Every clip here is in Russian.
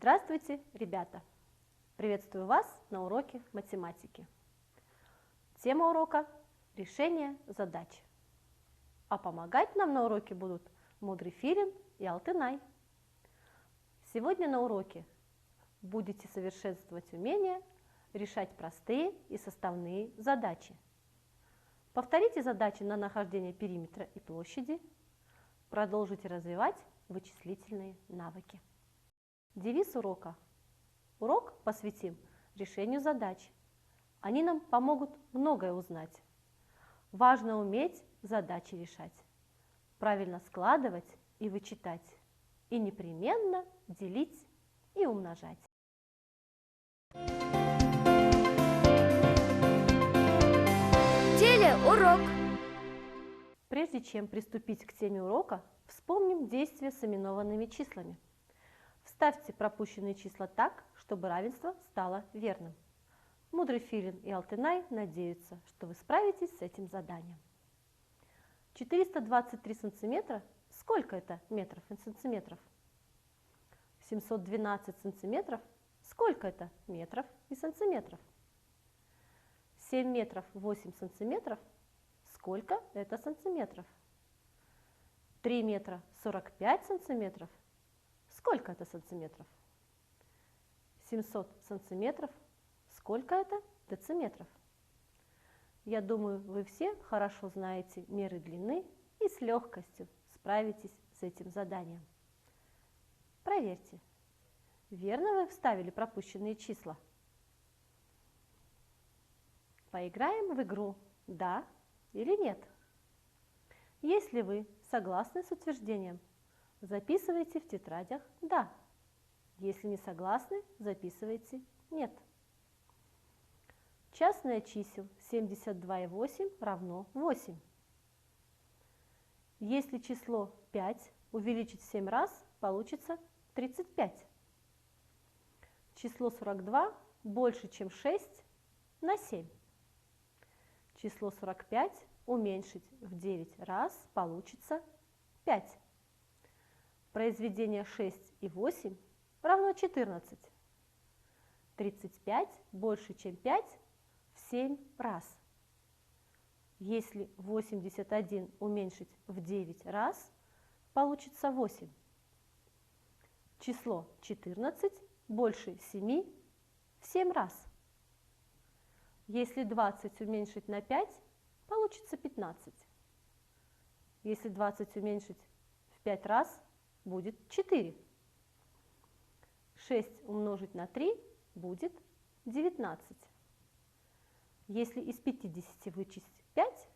Здравствуйте, ребята! Приветствую вас на уроке математики. Тема урока – решение задач. А помогать нам на уроке будут Мудрый Филин и Алтынай. Сегодня на уроке будете совершенствовать умение решать простые и составные задачи. Повторите задачи на нахождение периметра и площади. Продолжите развивать вычислительные навыки. Девиз урока. Урок посвятим решению задач. Они нам помогут многое узнать. Важно уметь задачи решать, правильно складывать и вычитать, и непременно делить и умножать. Телеурок. Прежде чем приступить к теме урока, вспомним действия с именованными числами. Вставьте пропущенные числа так, чтобы равенство стало верным. Мудрый Филин и Алтынай надеются, что вы справитесь с этим заданием. 423 сантиметра – сколько это метров и сантиметров? 712 сантиметров – сколько это метров и сантиметров? 7 метров 8 сантиметров – сколько это сантиметров? 3 метра 45 сантиметров – сколько это сантиметров? 700 сантиметров – сколько это дециметров? Я думаю, вы все хорошо знаете меры длины и с легкостью справитесь с этим заданием. Проверьте, верно вы вставили пропущенные числа? Поиграем в игру «Да» или «Нет». Если вы согласны с утверждением, записывайте в тетрадях «Да». Если не согласны, записывайте «Нет». Частное чисел 72,8 равно 8. Если число 5 увеличить в 7 раз, получится 35. Число 42 больше, чем 6 на 7. Число 45 уменьшить в 9 раз, получится 5. Произведение 6 и 8 равно 14. 35 больше, чем 5 в 7 раз. Если 81 уменьшить в 9 раз, получится 8. Число 14 больше 7 в 7 раз. Если 20 уменьшить на 5, получится 15. Если 20 уменьшить в 5 раз, будет 4. 6 умножить на 3 будет 19. Если из 50 вычесть 5,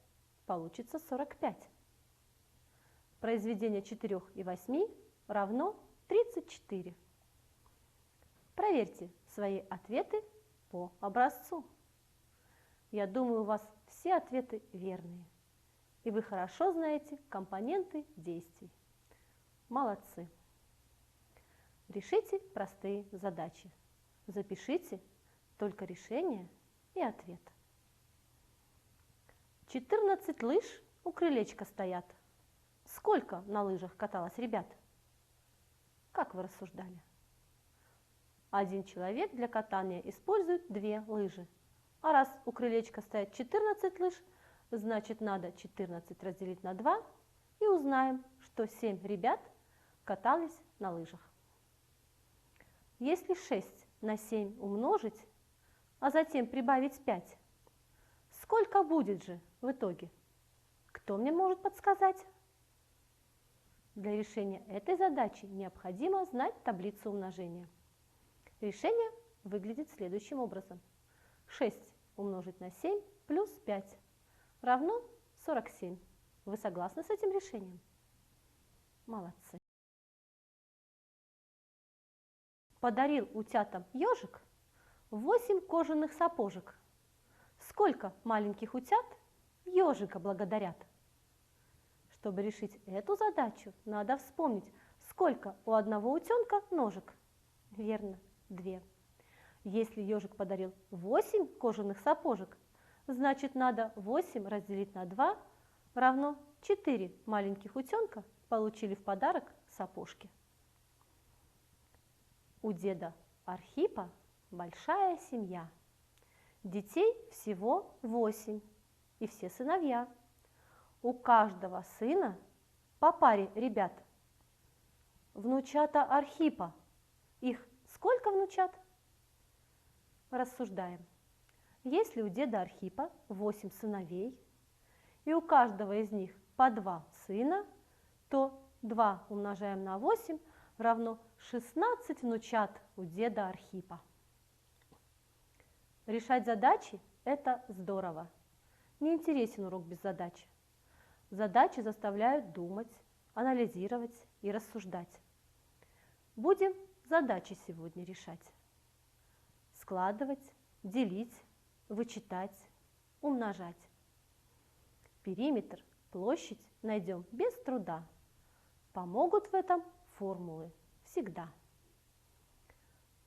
получится 45. Произведение 4 и 8 равно 34. Проверьте свои ответы по образцу. Я думаю, у вас все ответы верные, и вы хорошо знаете компоненты действий. Молодцы! Решите простые задачи. Запишите только решение и ответ. 14 лыж у крылечка стоят. Сколько на лыжах каталось ребят? Как вы рассуждали? Один человек для катания использует 2 лыжи. А раз у крылечка стоят 14 лыж, значит надо 14 разделить на 2 и узнаем, что 7 ребят катались на лыжах. Если 6 на 7 умножить, а затем прибавить 5, сколько будет же в итоге? Кто мне может подсказать? Для решения этой задачи необходимо знать таблицу умножения. Решение выглядит следующим образом. 6 умножить на 7 плюс 5 равно 47. Вы согласны с этим решением? Молодцы! Подарил утятам ежик 8 кожаных сапожек. Сколько маленьких утят ежика благодарят? Чтобы решить эту задачу, надо вспомнить, сколько у одного утенка ножек. Верно, 2. Если ежик подарил 8 кожаных сапожек, значит надо 8 разделить на 2 равно 4 маленьких утенка получили в подарок сапожки. У деда Архипа большая семья. Детей всего 8, и все сыновья. У каждого сына по паре ребят. Внучата Архипа. Их сколько внучат? Рассуждаем. Если у деда Архипа 8 сыновей, и у каждого из них по 2 сына, то 2 умножаем на 8 равно 16 внучат у деда Архипа. Решать задачи – это здорово. Не интересен урок без задач. Задачи заставляют думать, анализировать и рассуждать. Будем задачи сегодня решать. Складывать, делить, вычитать, умножать. Периметр, площадь найдем без труда. Помогут в этом формулы всегда.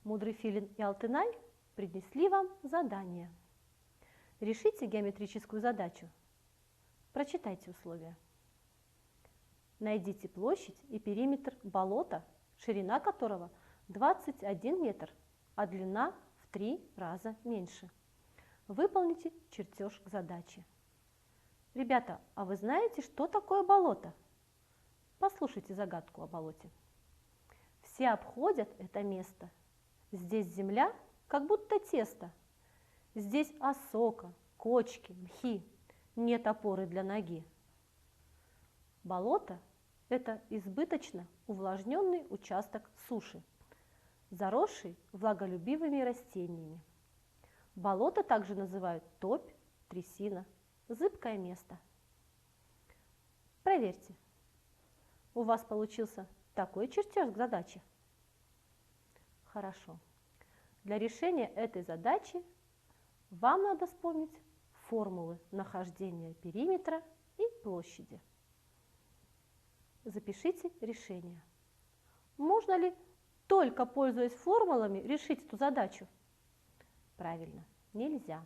Мудрый филин и Алтынай принесли вам задание. Решите геометрическую задачу. Прочитайте условия. Найдите площадь и периметр болота, ширина которого 21 метр, а длина в 3 раза меньше. Выполните чертеж к задаче. Ребята, а вы знаете, что такое болото? Послушайте загадку о болоте. Все обходят это место. Здесь земля, как будто тесто. Здесь осока, кочки, мхи. Нет опоры для ноги. Болото – это избыточно увлажненный участок суши, заросший влаголюбивыми растениями. Болото также называют топь, трясина, зыбкое место. Проверьте, у вас получился такой чертеж к задаче? Хорошо. Для решения этой задачи вам надо вспомнить формулы нахождения периметра и площади. Запишите решение. Можно ли, только пользуясь формулами, решить эту задачу? Правильно, нельзя.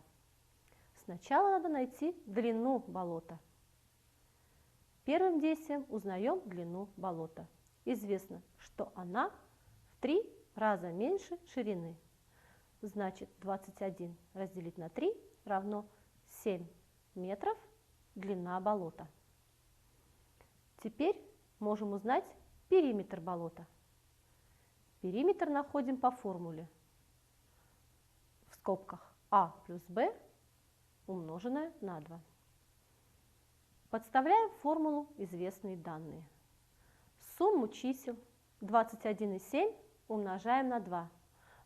Сначала надо найти длину болота. Первым действием узнаем длину болота. Известно, что она в 3 раза меньше ширины. Значит, 21 разделить на 3 равно 7 метров длина болота. Теперь можем узнать периметр болота. Периметр находим по формуле. В скобках А плюс Б умноженное на 2. Подставляем в формулу известные данные. Сумму чисел 21 и 7 умножаем на 2,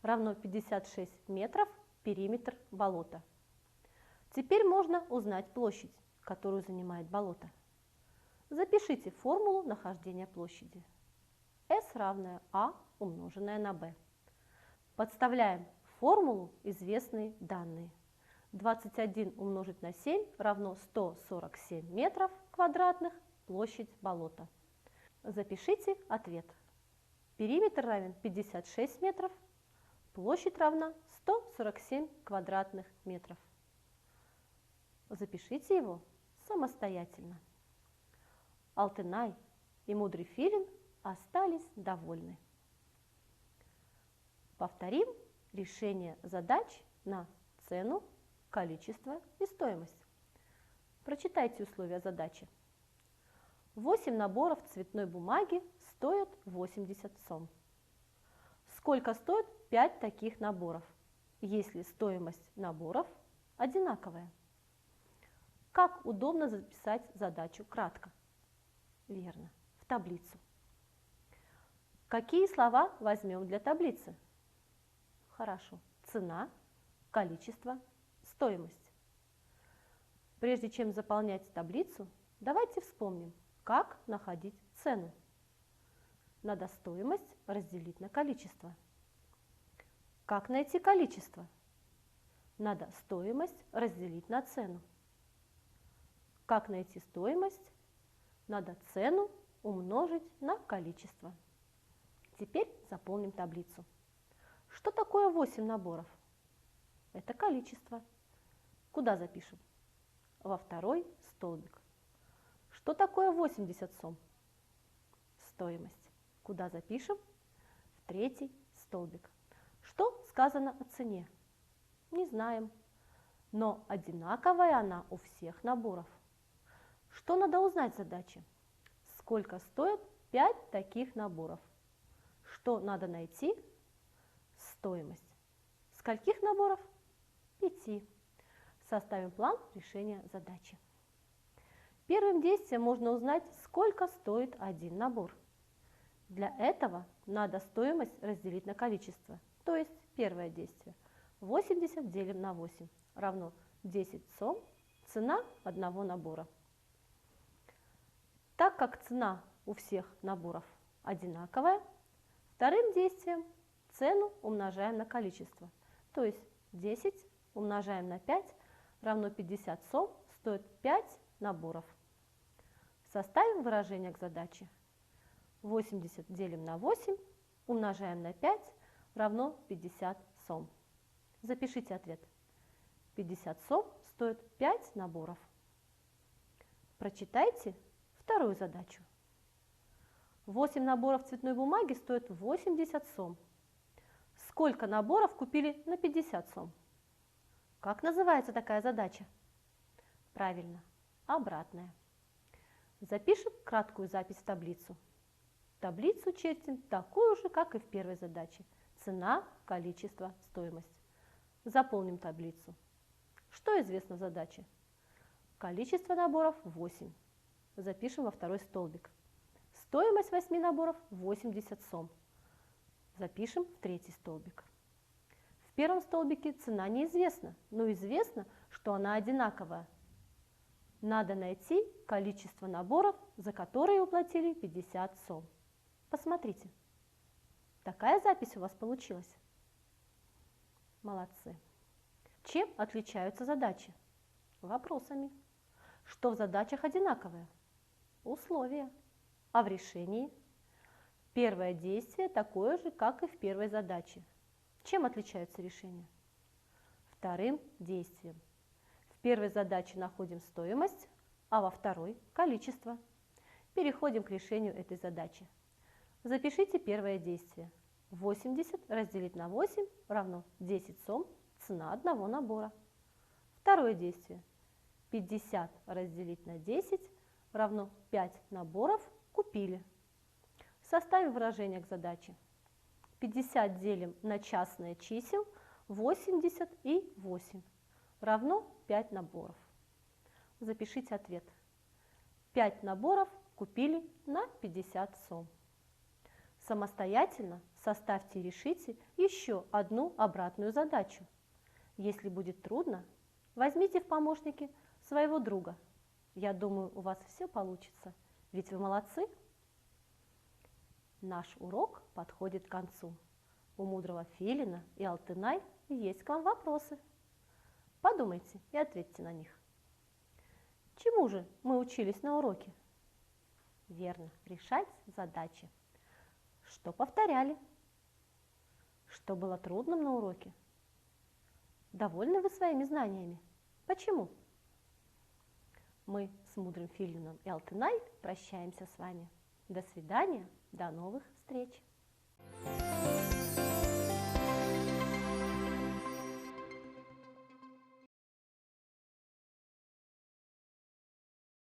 равно 56 метров периметр болота. Теперь можно узнать площадь, которую занимает болото. Запишите формулу нахождения площади. S равное А умноженное на B. Подставляем в формулу известные данные. 21 умножить на 7 равно 147 метров квадратных площадь болота. Запишите ответ. Периметр равен 56 метров, площадь равна 147 квадратных метров. Запишите его самостоятельно. Алтынай и мудрый филин остались довольны. Повторим решение задач на цену, количество и стоимость. Прочитайте условия задачи. 8 наборов цветной бумаги стоят 80 сом. Сколько стоит 5 таких наборов, если стоимость наборов одинаковая? Как удобно записать задачу кратко? Верно, в таблицу. Какие слова возьмем для таблицы? Хорошо, цена, количество, стоимость. Прежде чем заполнять таблицу, давайте вспомним, как находить цену. Надо стоимость разделить на количество. Как найти количество? Надо стоимость разделить на цену. Как найти стоимость? Надо цену умножить на количество. Теперь заполним таблицу. Что такое 8 наборов? Это количество. Куда запишем? Во второй столбик. Что такое 80 сом? Стоимость. Куда запишем? В третий столбик. Что сказано о цене? Не знаем, но одинаковая она у всех наборов. Что надо узнать в задаче? Сколько стоит 5 таких наборов? Что надо найти? Стоимость. Скольких наборов? 5. Составим план решения задачи. Первым действием можно узнать, сколько стоит один набор. Для этого надо стоимость разделить на количество, то есть первое действие. 80 делим на 8 равно 10 сом, цена одного набора. Так как цена у всех наборов одинаковая, вторым действием цену умножаем на количество, то есть 10 умножаем на 5 равно 50 сом, стоит 5 наборов. Составим выражение к задаче. 80 делим на 8, умножаем на 5 равно 50 сом. Запишите ответ. 50 сом стоит 5 наборов. Прочитайте вторую задачу. 8 наборов цветной бумаги стоят 80 сом. Сколько наборов купили на 50 сом? Как называется такая задача? Правильно, обратная. Запишем краткую запись в таблицу. Таблицу чертим такую же, как и в первой задаче. Цена, количество, стоимость. Заполним таблицу. Что известно в задаче? Количество наборов 8. Запишем во второй столбик. Стоимость 8 наборов 80 сом. Запишем в третий столбик. В первом столбике цена неизвестна, но известно, что она одинаковая. Надо найти количество наборов, за которые уплатили 50 сом. Посмотрите. Такая запись у вас получилась. Молодцы. Чем отличаются задачи? Вопросами. Что в задачах одинаковое? Условия. А в решении? Первое действие такое же, как и в первой задаче. Чем отличаются решения? Вторым действием. В первой задаче находим стоимость, а во второй – количество. Переходим к решению этой задачи. Запишите первое действие. 80 разделить на 8 равно 10 сом, цена одного набора. Второе действие. 50 разделить на 10 равно 5 наборов купили. Составим выражение к задаче. 50 делим на частные чисел 80 и 8 равно 5 наборов. Запишите ответ. 5 наборов купили на 50 сом. Самостоятельно составьте и решите еще одну обратную задачу. Если будет трудно, возьмите в помощники своего друга. Я думаю, у вас все получится, ведь вы молодцы. Наш урок подходит к концу. У мудрого филина и Алтынай есть к вам вопросы. Подумайте и ответьте на них. Чему же мы учились на уроке? Верно, решать задачи. Что повторяли? Что было трудным на уроке? Довольны вы своими знаниями? Почему? Мы с мудрым филином и Алтынай прощаемся с вами. До свидания, до новых встреч!